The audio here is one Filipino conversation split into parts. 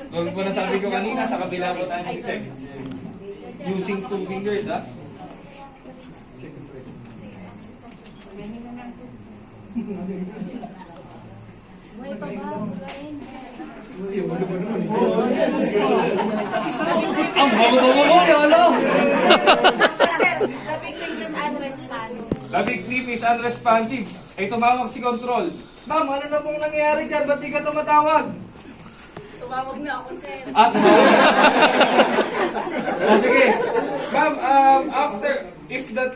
Gawin po na sabi ko kanina, sa kabila po tayo check. Using 2 fingers, ha? May pabawagain. Ang bago-bago mo, yolo! Labing is unresponsive. Labig clip is unresponsive. Ay tumawag si Control. Ma'am, ano na pong nangyayari dyan? Ba't di ka tumatawag? Tumawag na ako, sir. At sige. Ma'am, after, if the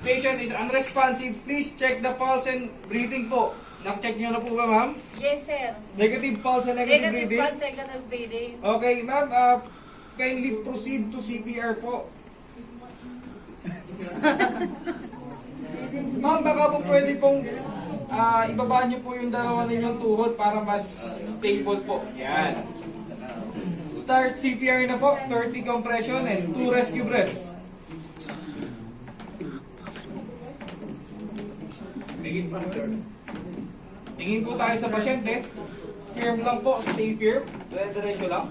patient is unresponsive, please check the pulse and breathing po. Nak-check nyo na po ba, ma'am? Yes, sir. Negative pulse and negative Negative breathing? pulse, negative breathing. Okay, ma'am, kindly proceed to CPR po. Ma'am, baka po pwede pong ibaba nyo po yung dalawa ninyong tuhod para mas stable po. Yan. Start CPR na po, 30 compression and 2 rescue breaths. Tingin po tayo sa pasyente. Firm lang po, stay firm. Diretso lang.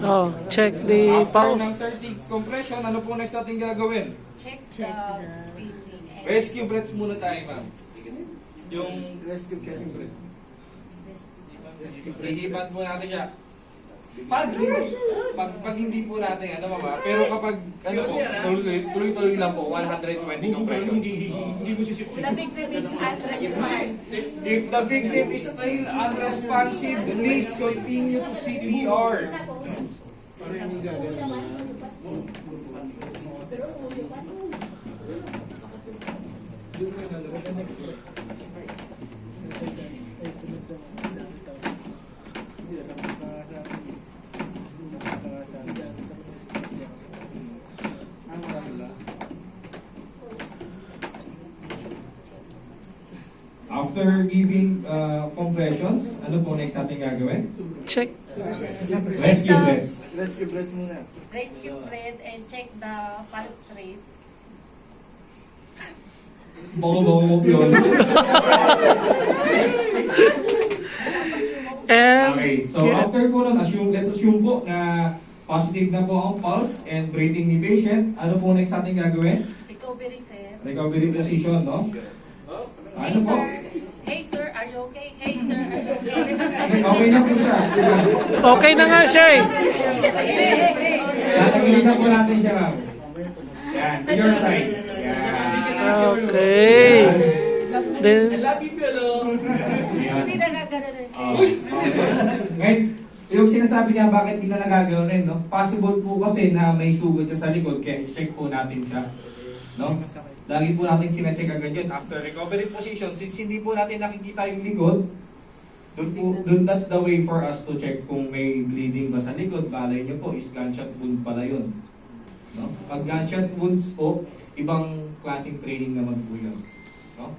Oh, check the After ng pulse. 30 compression, ano po next natin gagawin? Check the breathing. Rescue breaths muna tayo, ma'am. Yung rescue breath. Hihipan po natin siya. Pag hindi po natin, ano mama, pero kapag, ano po, tuloy-tuloy lang po, 120 compressions. Labing is unresponsive. If the victim is still unresponsive, please continue to CPR. After giving compressions, ano po next natin gagawin? Check. Rescue breaths. Rescue breath muna. Rescue breath and check the pulse rate. Bango-bango mo yun. And Okay, so after po nun, let's assume po na positive na po ang pulse and breathing ni patient. Ano po next natin gagawin? Recovery, sir. Recovery position, no? Ano Hey, po? sir. Hey, sir, are you okay? Hey, sir, are you okay? Okay na po siya. okay na nga siya eh. Tatagilin na po natin siya, ma'am. Yan, to your side. Yan. Okay. Then, Yan. Hindi na gagano na, sir. Okay. Ngayon, yung sinasabi niya bakit di na nagagawin, no? Possible po kasi na may sugat siya sa likod, kaya i-check po natin siya. No? Lagi po natin sina-check agad yun. After recovery position, since hindi po natin nakikita yung likod, that's the way for us to check kung may bleeding ba sa likod. Balay nyo po is gunshot wound pala yun. No? Pag gunshot wounds po, ibang klaseng training naman po yun. No?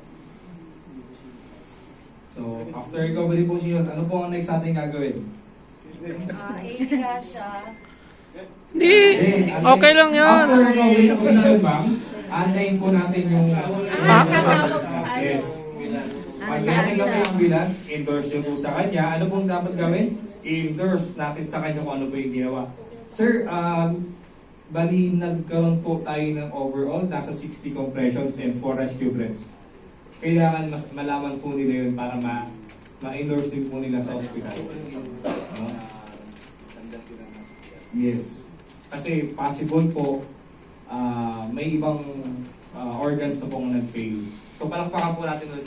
So, after recovery position, ano po ang next natin gagawin? Hihinga siya. di. Okay lang yan. After recovery position, ma'am, antayin po natin yung... Yes. Pag natin kami yung ambulance, endorse nyo po sa kanya. Ano pong dapat gawin? I-endorse natin sa kanya kung ano po yung ginawa. Sir, bali nagkaroon po tayo ng overall, nasa 60 compressions and 4 rescue breaths. Kailangan mas malaman po nila yun para ma-endorse din po nila sa hospital. Yes. Kasi possible po, may ibang organs na pong nag-fail. So palakpakan po natin ulit.